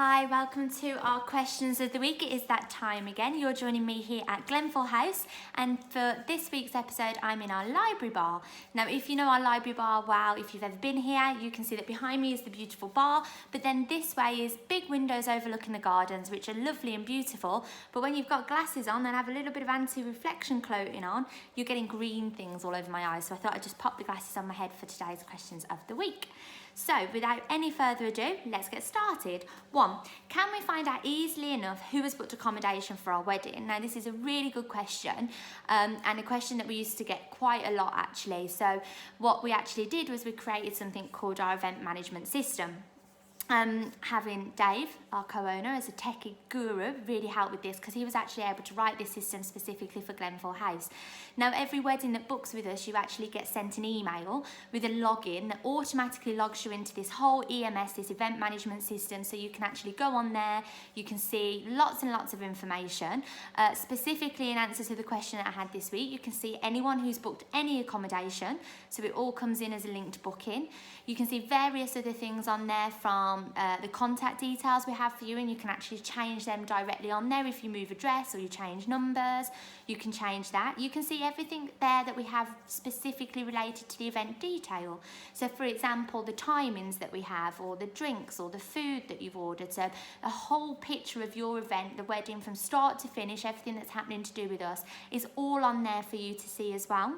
Hi, welcome to our questions of the week. It is that time again. You're joining me here at Glenfall House, and for this week's episode I'm in our library bar. Now if you know our library bar well, if you've ever been here, you can see that behind me is the beautiful bar, but then this way is big windows overlooking the gardens, which are lovely and beautiful, but when you've got glasses on and have a little bit of anti-reflection clothing on, you're getting green things all over my eyes, so I thought I'd just pop the glasses on my head for today's questions of the week. So without any further ado, let's get started. 1, can we find out easily enough who has booked accommodation for our wedding? Now this is a really good question, and a question that we used to get quite a lot actually. So what we actually did was we created something called our event management system. Having Dave, our co-owner, as a techie guru really helped with this, because he was actually able to write this system specifically for Glenfall House. Now every wedding that books with us, you actually get sent an email with a login that automatically logs you into this whole EMS, this event management system, so you can actually go on there, you can see lots and lots of information. Specifically in answer to the question that I had this week, you can see anyone who's booked any accommodation, so it all comes in as a linked booking. You can see various other things on there, from the contact details we have for you, and you can actually change them directly on there. If you move address or you change numbers, you can change that. You can see everything there that we have specifically related to the event detail. So for example, the timings that we have, or the drinks, or the food that you've ordered. So a whole picture of your event, the wedding from start to finish, everything that's happening to do with us is all on there for you to see as well.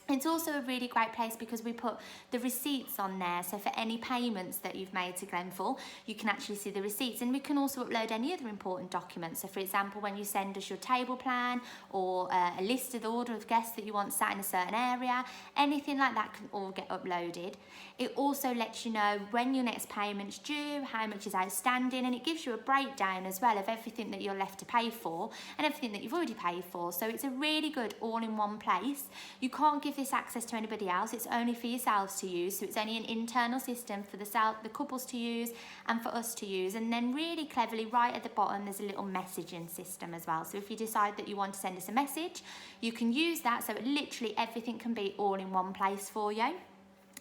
It's also a really great place because we put the receipts on there, so for any payments that you've made to Glenfall, you can actually see the receipts, and we can also upload any other important documents. So for example, when you send us your table plan, or a list of the order of guests that you want sat in a certain area, anything like that can all get uploaded. It also lets you know when your next payment's due, how much is outstanding, and it gives you a breakdown as well of everything that you're left to pay for and everything that you've already paid for. So it's a really good all-in-one place. You can't give this access to anybody else, it's only for yourselves to use, so it's only an internal system for the couples to use and for us to use. And then really cleverly right at the bottom there's a little messaging system as well, so if you decide that you want to send us a message, you can use that, so literally everything can be all in one place for you.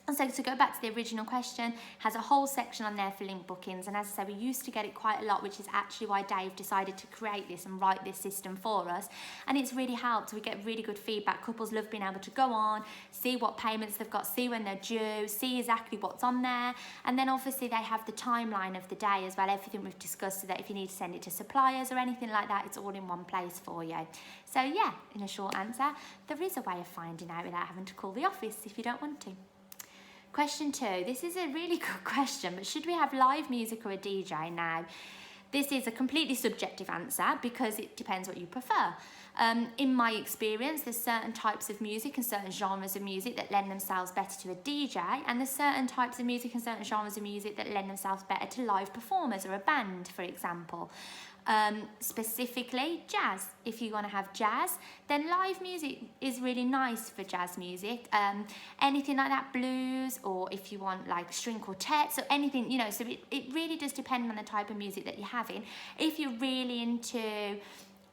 And so to go back to the original question, has a whole section on there for link bookings, and as I said, we used to get it quite a lot, which is actually why Dave decided to create this and write this system for us, and it's really helped. We get really good feedback. Couples love being able to go on, see what payments they've got, see when they're due, see exactly what's on there, and then obviously they have the timeline of the day as well, everything we've discussed, so that if you need to send it to suppliers or anything like that, it's all in one place for you. So yeah, in a short answer, there is a way of finding out without having to call the office if you don't want to. Question 2, this is a really good question, but should we have live music or a DJ? Now, this is a completely subjective answer because it depends what you prefer. In my experience, there's certain types of music and certain genres of music that lend themselves better to a DJ, and there's certain types of music and certain genres of music that lend themselves better to live performers or a band, for example. Specifically jazz. If you want to have jazz, then live music is really nice for jazz music. Anything like that, blues, or if you want like string quartets or anything, you know, so it really does depend on the type of music that you're having. If you're really into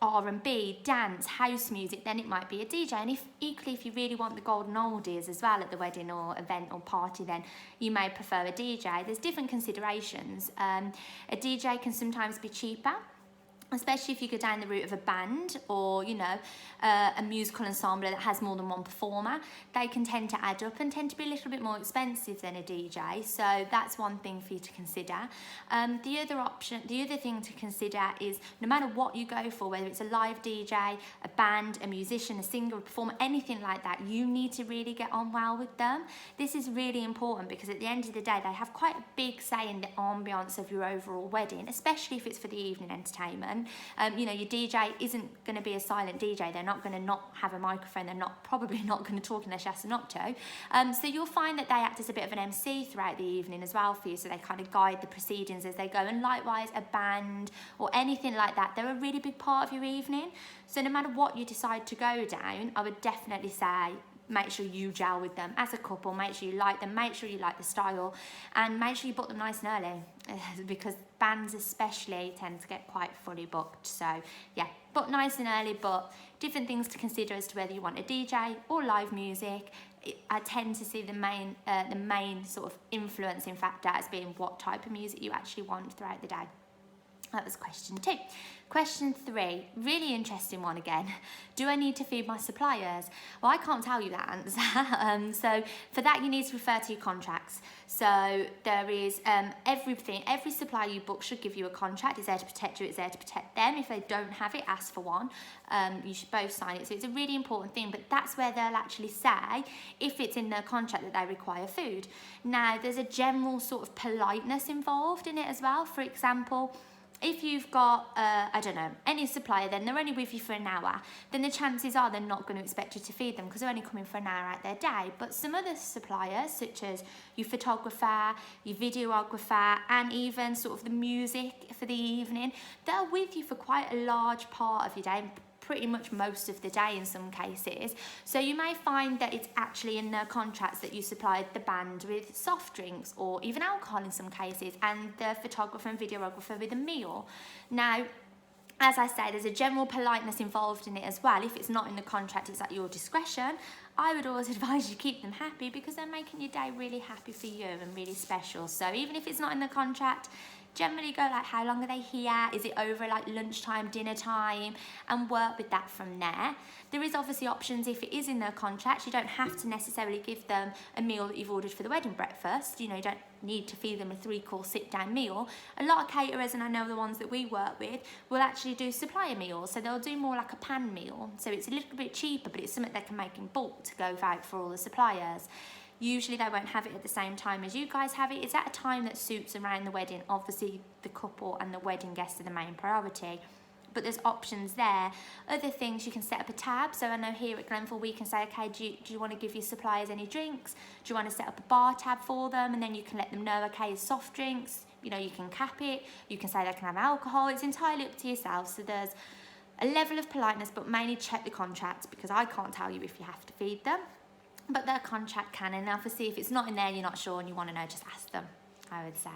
R&B, dance, house music, then it might be a DJ. And if you really want the golden oldies as well at the wedding or event or party, then you may prefer a DJ. There's different considerations. A DJ can sometimes be cheaper, especially if you go down the route of a band or, you know, a musical ensemble that has more than one performer. They can tend to add up and tend to be a little bit more expensive than a DJ, so that's one thing for you to consider. The other thing to consider is no matter what you go for, whether it's a live DJ, a band, a musician, a singer, a performer, anything like that, you need to really get on well with them. This is really important because at the end of the day, they have quite a big say in the ambience of your overall wedding, especially if it's for the evening entertainment. You know, your DJ isn't going to be a silent DJ. They're not going to not have a microphone. They're probably not going to talk unless you ask them not to. So you'll find that they act as a bit of an MC throughout the evening as well for you. So they kind of guide the proceedings as they go. And likewise, a band or anything like that, they're a really big part of your evening. So no matter what you decide to go down, I would definitely say make sure you gel with them as a couple, make sure you like them, make sure you like the style, and make sure you book them nice and early because bands especially tend to get quite fully booked. So yeah, book nice and early, but different things to consider as to whether you want a DJ or live music. I tend to see the main sort of influencing factor as being what type of music you actually want throughout the day. That was question 2. Question 3, really interesting one again. Do I need to feed my suppliers? Well, I can't tell you that answer. So for that, you need to refer to your contracts. So there is every supplier you book should give you a contract. It's there to protect you, it's there to protect them. If they don't have it, ask for one. You should both sign it. So it's a really important thing, but that's where they'll actually say if it's in their contract that they require food. Now, there's a general sort of politeness involved in it as well. For example, if you've got, I don't know, any supplier, then they're only with you for an hour, then the chances are they're not going to expect you to feed them because they're only coming for an hour out their day. But some other suppliers, such as your photographer, your videographer, and even sort of the music for the evening, they're with you for quite a large part of your day, pretty much most of the day in some cases. So you may find that it's actually in their contracts that you supplied the band with soft drinks or even alcohol in some cases, and the photographer and videographer with a meal. Now, as I say, there's a general politeness involved in it as well. If it's not in the contract, it's at your discretion. I would always advise you keep them happy because they're making your day really happy for you and really special. So even if it's not in the contract, generally go like, how long are they here? Is it over like lunchtime, dinner time? And work with that from there. There is obviously options if it is in their contract. You don't have to necessarily give them a meal that you've ordered for the wedding breakfast. You know, you don't need to feed them a 3-course sit-down meal. A lot of caterers, and I know the ones that we work with, will actually do supplier meals. So they'll do more like a pan meal. So it's a little bit cheaper, but it's something they can make in bulk to go out for all the suppliers. Usually they won't have it at the same time as you guys have it. It's at a time that suits around the wedding. Obviously, the couple and the wedding guests are the main priority. But there's options there. Other things, you can set up a tab. So I know here at Glenfall, we can say, okay, do you want to give your suppliers any drinks? Do you want to set up a bar tab for them? And then you can let them know, okay, soft drinks. You know, you can cap it. You can say they can have alcohol. It's entirely up to yourself. So there's a level of politeness, but mainly check the contracts because I can't tell you if you have to feed them. But their contract can, and obviously if it's not in there, you're not sure and you want to know, just ask them, I would say.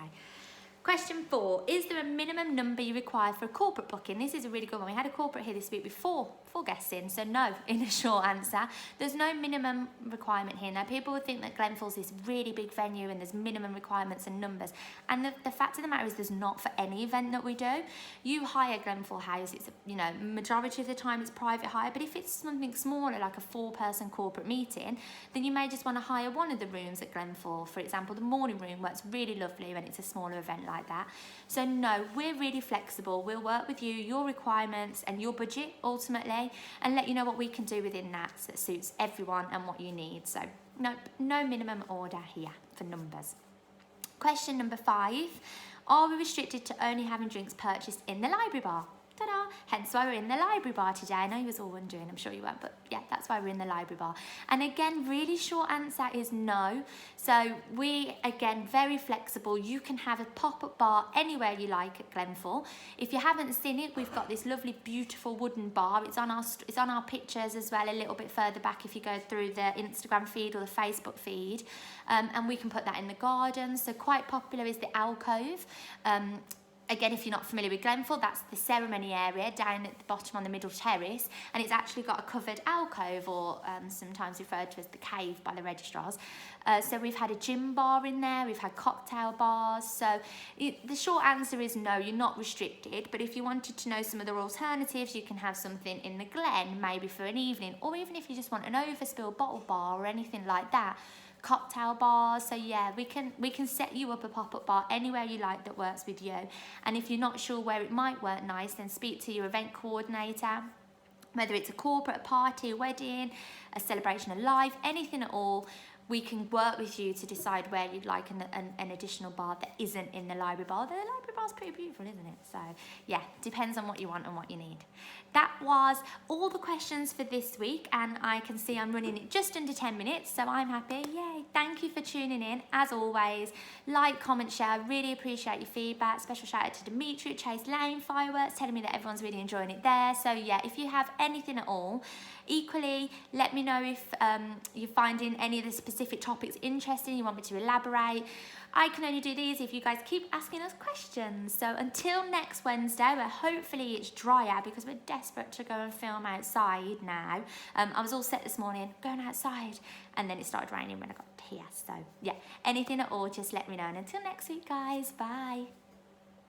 Question 4, is there a minimum number you require for a corporate booking? This is a really good one. We had a corporate here this week with four guests in, so no, in a short answer. There's no minimum requirement here. Now, people would think that Glenfall's this really big venue and there's minimum requirements and numbers. And the fact of the matter is there's not for any event that we do. You hire Glenfall House, it's, you know, majority of the time it's private hire, but if it's something smaller, like a 4-person corporate meeting, then you may just want to hire one of the rooms at Glenfall. For example, the morning room works really lovely when it's a smaller event like that. So no, we're really flexible. We'll work with you, your requirements and your budget ultimately, and let you know what we can do within that suits everyone and what you need. So no minimum order here for numbers. Question number 5, are we restricted to only having drinks purchased in the library bar? Ta-da! Hence why we're in the library bar today. I know you was all wondering, I'm sure you weren't, but yeah, that's why we're in the library bar. And again, really short answer is no. So we, again, very flexible. You can have a pop-up bar anywhere you like at Glenfall. If you haven't seen it, we've got this lovely, beautiful wooden bar. It's on our pictures as well, a little bit further back if you go through the Instagram feed or the Facebook feed. And we can put that in the garden. So quite popular is the alcove. Again, if you're not familiar with Glenfall, that's the ceremony area down at the bottom on the middle terrace, and it's actually got a covered alcove, or sometimes referred to as the cave by the registrars. So we've had a gym bar in there, we've had cocktail bars. So the short answer is no, you're not restricted, but if you wanted to know some other alternatives, you can have something in the Glen, maybe for an evening, or even if you just want an overspill bottle bar or anything like that. Cocktail bars. So yeah, we can set you up a pop-up bar anywhere you like that works with you. And if you're not sure where it might work nice, then speak to your event coordinator, whether it's a corporate, a party, a wedding, a celebration of life, anything at all. We can work with you to decide where you'd like an additional bar that isn't in the library bar. The library bar's pretty beautiful, isn't it? So yeah, depends on what you want and what you need. That was all the questions for this week, and I can see I'm running it just under 10 minutes, so I'm happy. Yay! Thank you for tuning in. As always, like, comment, share. I really appreciate your feedback. Special shout out to Dimitri at Chase Lane Fireworks, telling me that everyone's really enjoying it there. So yeah, if you have anything at all, equally, let me know if you're finding any of the specific topics interesting, you want me to elaborate. I can only do these if you guys keep asking us questions. So until next Wednesday, where hopefully it's drier because we're desperate to go and film outside now. I was all set this morning, going outside, and then it started raining when I got here. So yeah, anything at all, just let me know. And until next week, guys, bye.